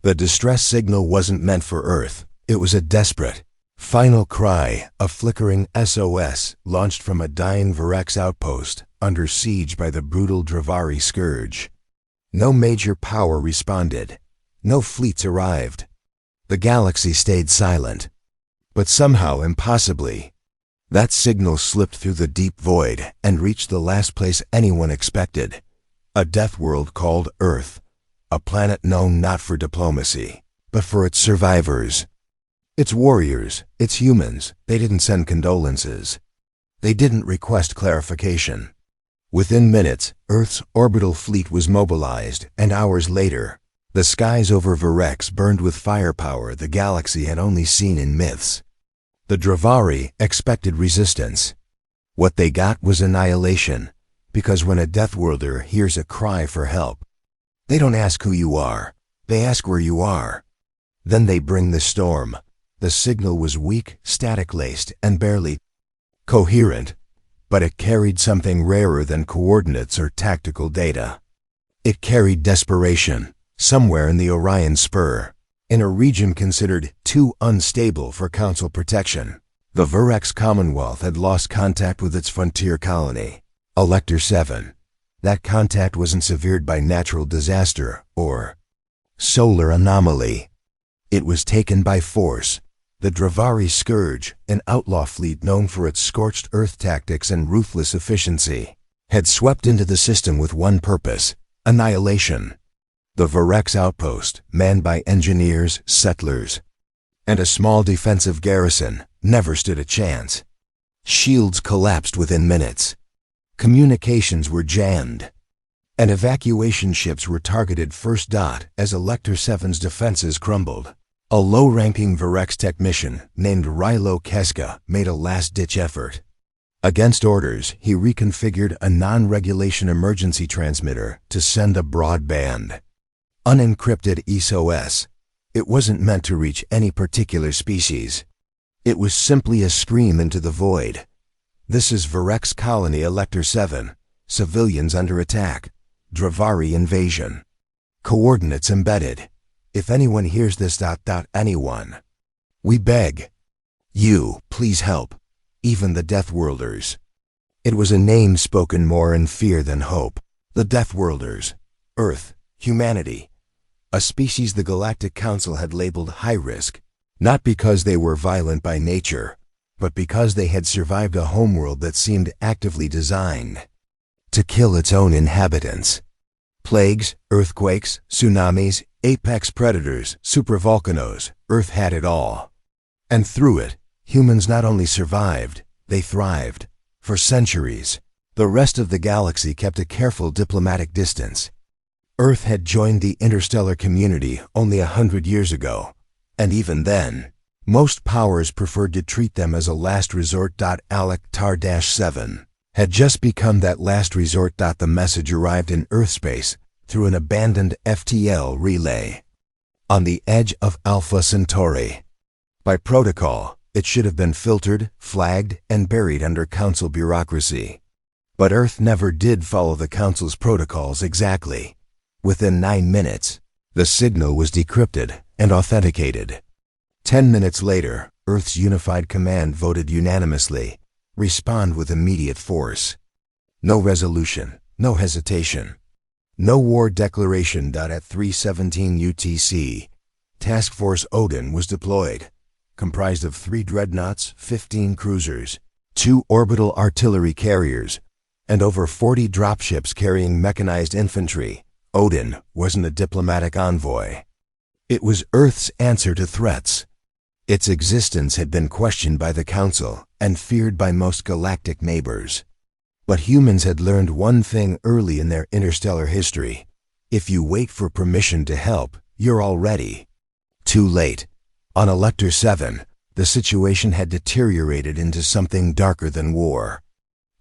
The distress signal wasn't meant for Earth. It was a desperate, final cry, a flickering SOS launched from a dying Varex outpost under siege by the brutal Dravari scourge. No major power responded. No fleets arrived. The galaxy stayed silent. But somehow, impossibly, that signal slipped through the deep void and reached the last place anyone expected. A death world called Earth. A planet known not for diplomacy, but for its survivors. Its warriors, its humans. They didn't send condolences. They didn't request clarification. Within minutes, Earth's orbital fleet was mobilized, and hours later, the skies over Varex burned with firepower the galaxy had only seen in myths. The Dravari expected resistance. What they got was annihilation, because when a Deathworlder hears a cry for help, they don't ask who you are, they ask where you are. Then they bring the storm. The signal was weak, static-laced, and barely coherent, but it carried something rarer than coordinates or tactical data. It carried desperation, somewhere in the Orion Spur, in a region considered too unstable for Council protection. The Varex Commonwealth had lost contact with its frontier colony, Elector 7. That contact wasn't severed by natural disaster or solar anomaly. It was taken by force. The Dravari Scourge, an outlaw fleet known for its scorched earth tactics and ruthless efficiency, had swept into the system with one purpose: annihilation. The Varex outpost, manned by engineers, settlers, and a small defensive garrison, never stood a chance. Shields collapsed within minutes. Communications were jammed, and evacuation ships were targeted first. As Elector 7's defenses crumbled, a low-ranking Varex technician named Rilo Keska made a last-ditch effort. Against orders, he reconfigured a non-regulation emergency transmitter to send a broadband, unencrypted SOS. It wasn't meant to reach any particular species. It was simply a scream into the void. This is Varex Colony Elector 7. Civilians under attack. Dravari invasion. Coordinates embedded. If anyone hears this... anyone. We beg you, please help. Even the Deathworlders. It was a name spoken more in fear than hope. The Deathworlders. Earth. Humanity. A species the Galactic Council had labeled high risk, not because they were violent by nature, but because they had survived a homeworld that seemed actively designed to kill its own inhabitants. Plagues, earthquakes, tsunamis, apex predators, supervolcanoes, Earth had it all. And through it, humans not only survived, they thrived. For centuries, the rest of the galaxy kept a careful diplomatic distance. Earth had joined the interstellar community only 100 years ago, and even then, most powers preferred to treat them as a last resort. Alec-7 had just become that last resort. The message arrived in Earth space through an abandoned FTL relay on the edge of Alpha Centauri. By protocol, it should have been filtered, flagged, and buried under Council bureaucracy. But Earth never did follow the Council's protocols exactly. Within 9 minutes, the signal was decrypted and authenticated. 10 minutes later, Earth's unified command voted unanimously, respond with immediate force. No resolution, no hesitation. No war declaration. At 3:17 UTC, Task Force Odin was deployed, comprised of 3 dreadnoughts, 15 cruisers, 2 orbital artillery carriers, and over 40 dropships carrying mechanized infantry. Odin wasn't a diplomatic envoy. It was Earth's answer to threats. Its existence had been questioned by the Council and feared by most galactic neighbors. But humans had learned one thing early in their interstellar history: if you wait for permission to help, you're already too late. On Elector 7, the situation had deteriorated into something darker than war.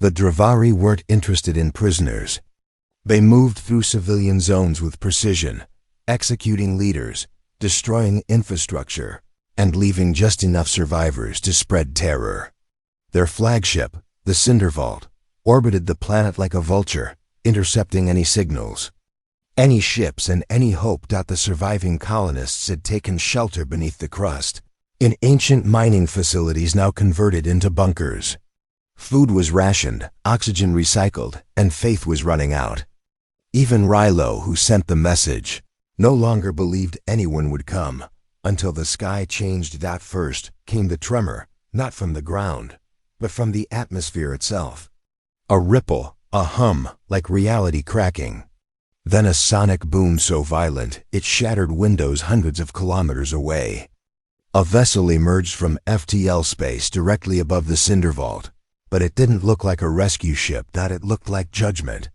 The Dravari weren't interested in prisoners. They moved through civilian zones with precision, executing leaders, destroying infrastructure, and leaving just enough survivors to spread terror. Their flagship, the Cindervault, orbited the planet like a vulture, intercepting any signals. Any ships and any hope. The surviving colonists had taken shelter beneath the crust, in ancient mining facilities now converted into bunkers. Food was rationed, oxygen recycled, and faith was running out. Even Rilo, who sent the message, no longer believed anyone would come, until the sky changed. First came the tremor, not from the ground, but from the atmosphere itself. A ripple, a hum, like reality cracking. Then a sonic boom so violent it shattered windows hundreds of kilometers away. A vessel emerged from FTL space directly above the cinder vault, but it didn't look like a rescue ship. It looked like judgment.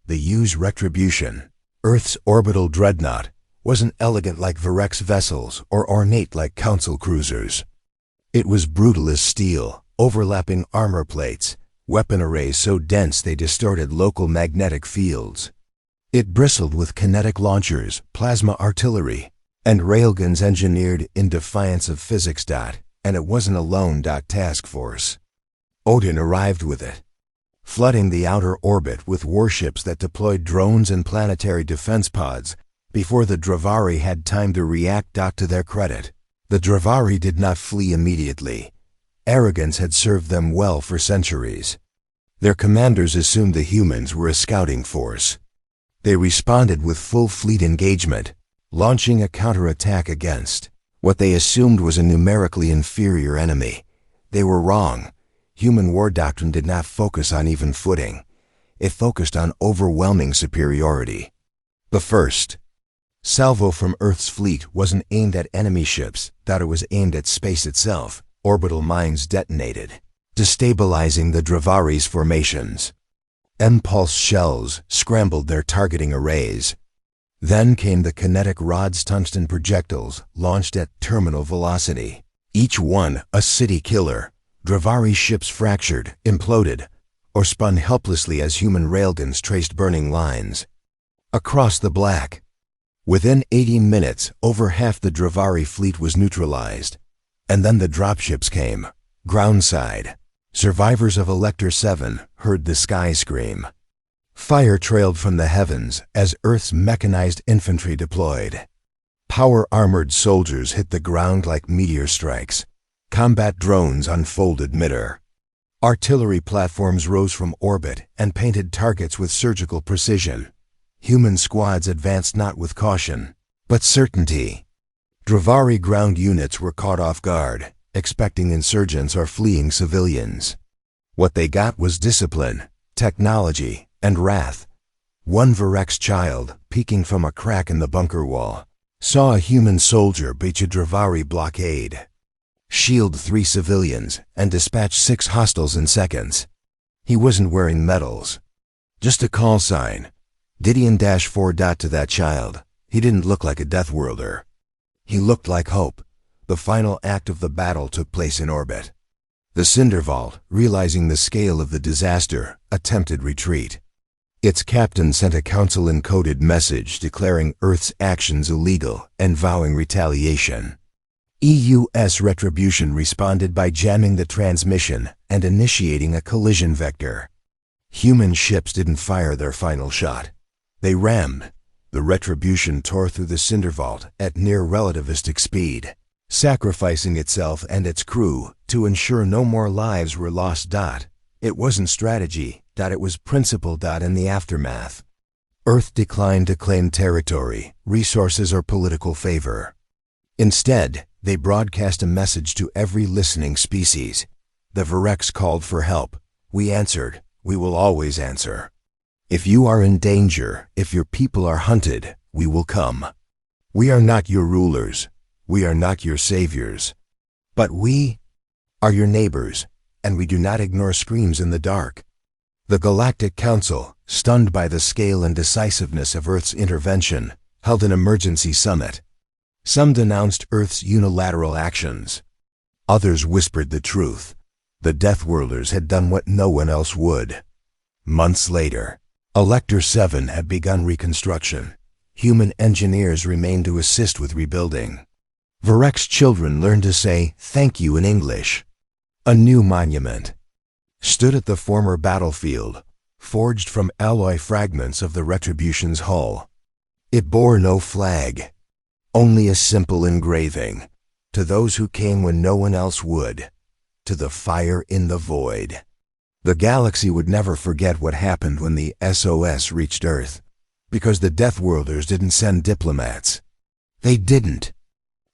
The U's Retribution, Earth's orbital dreadnought, wasn't elegant like Virex vessels or ornate like Council cruisers. It was brutal as steel, overlapping armor plates, weapon arrays so dense they distorted local magnetic fields. It bristled with kinetic launchers, plasma artillery, and railguns engineered in defiance of physics. And it wasn't a lone task force. Odin arrived with it, flooding the outer orbit with warships that deployed drones and planetary defense pods before the Dravari had time to react. To their credit, the Dravari did not flee immediately. Arrogance had served them well for centuries. Their commanders assumed the humans were a scouting force. They responded with full fleet engagement, launching a counterattack against what they assumed was a numerically inferior enemy. They were wrong. Human war doctrine did not focus on even footing. It focused on overwhelming superiority. The first salvo from Earth's fleet wasn't aimed at enemy ships. It was aimed at space itself. Orbital mines detonated, destabilizing the Dravari's formations. Impulse shells scrambled their targeting arrays. Then came the kinetic rod's tungsten projectiles launched at terminal velocity. Each one a city killer. Dravari ships fractured, imploded, or spun helplessly as human railguns traced burning lines across the black. Within 18 minutes, over half the Dravari fleet was neutralized. And then the dropships came, groundside. Survivors of Elector 7 heard the sky scream. Fire trailed from the heavens as Earth's mechanized infantry deployed. Power-armored soldiers hit the ground like meteor strikes. Combat drones unfolded midair. Artillery platforms rose from orbit and painted targets with surgical precision. Human squads advanced not with caution, but certainty. Dravari ground units were caught off guard, expecting insurgents or fleeing civilians. What they got was discipline, technology, and wrath. One Virex child, peeking from a crack in the bunker wall, saw a human soldier breach a Dravari blockade, shield 3 civilians, and dispatch 6 hostiles in seconds. He wasn't wearing medals, just a call sign. Didion-4. To that child, he didn't look like a death worlder. He looked like hope. The final act of the battle took place in orbit. The Cinder Vault, realizing the scale of the disaster, attempted retreat. Its captain sent a council-encoded message declaring Earth's actions illegal and vowing retaliation. EU's Retribution responded by jamming the transmission and initiating a collision vector. Human ships didn't fire their final shot. They rammed. The Retribution tore through the Cinder Vault at near relativistic speed, sacrificing itself and its crew to ensure no more lives were lost. It wasn't strategy. It was principle. In the aftermath, Earth declined to claim territory, resources, or political favor. Instead, they broadcast a message to every listening species. The Virex called for help. We answered. We will always answer. If you are in danger, if your people are hunted, we will come. We are not your rulers. We are not your saviors. But we are your neighbors, and we do not ignore screams in the dark. The Galactic Council, stunned by the scale and decisiveness of Earth's intervention, held an emergency summit. Some denounced Earth's unilateral actions. Others whispered the truth. The Death Worlders had done what no one else would. Months later, Elector 7 had begun reconstruction. Human engineers remained to assist with rebuilding. Virex children learned to say thank you in English. A new monument stood at the former battlefield, forged from alloy fragments of the Retribution's hull. It bore no flag, only a simple engraving. To those who came when no one else would, to the fire in the void. The galaxy would never forget what happened when the SOS reached Earth, because the Deathworlders didn't send diplomats. They didn't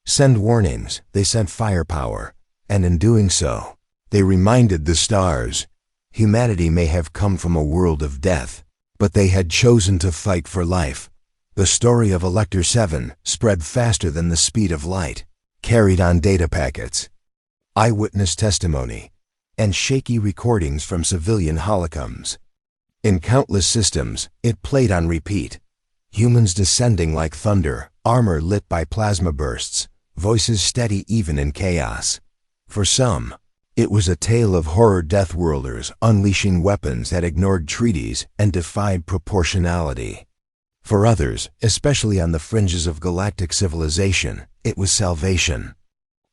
send warnings, they sent firepower, and in doing so, they reminded the stars, humanity may have come from a world of death, but they had chosen to fight for life. The story of Elector 7 spread faster than the speed of light, carried on data packets, eyewitness testimony, and shaky recordings from civilian holocoms. In countless systems, it played on repeat. Humans descending like thunder, armor lit by plasma bursts, voices steady even in chaos. For some, it was a tale of horror Deathworlders unleashing weapons that ignored treaties and defied proportionality. For others, especially on the fringes of galactic civilization, it was salvation.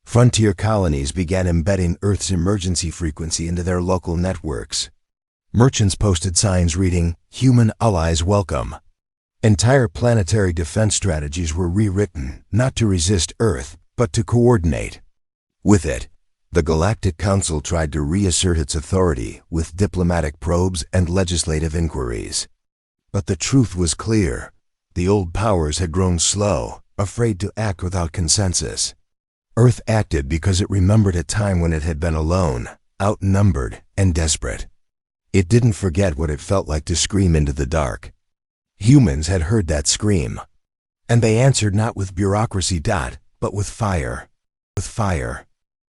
Frontier colonies began embedding Earth's emergency frequency into their local networks. Merchants posted signs reading, "Human allies welcome." Entire planetary defense strategies were rewritten, not to resist Earth, but to coordinate. With it, the Galactic Council tried to reassert its authority with diplomatic probes and legislative inquiries. But the truth was clear. The old powers had grown slow, afraid to act without consensus. Earth acted because it remembered a time when it had been alone, outnumbered, and desperate. It didn't forget what it felt like to scream into the dark. Humans had heard that scream, and they answered not with bureaucracy, but with fire. With fire.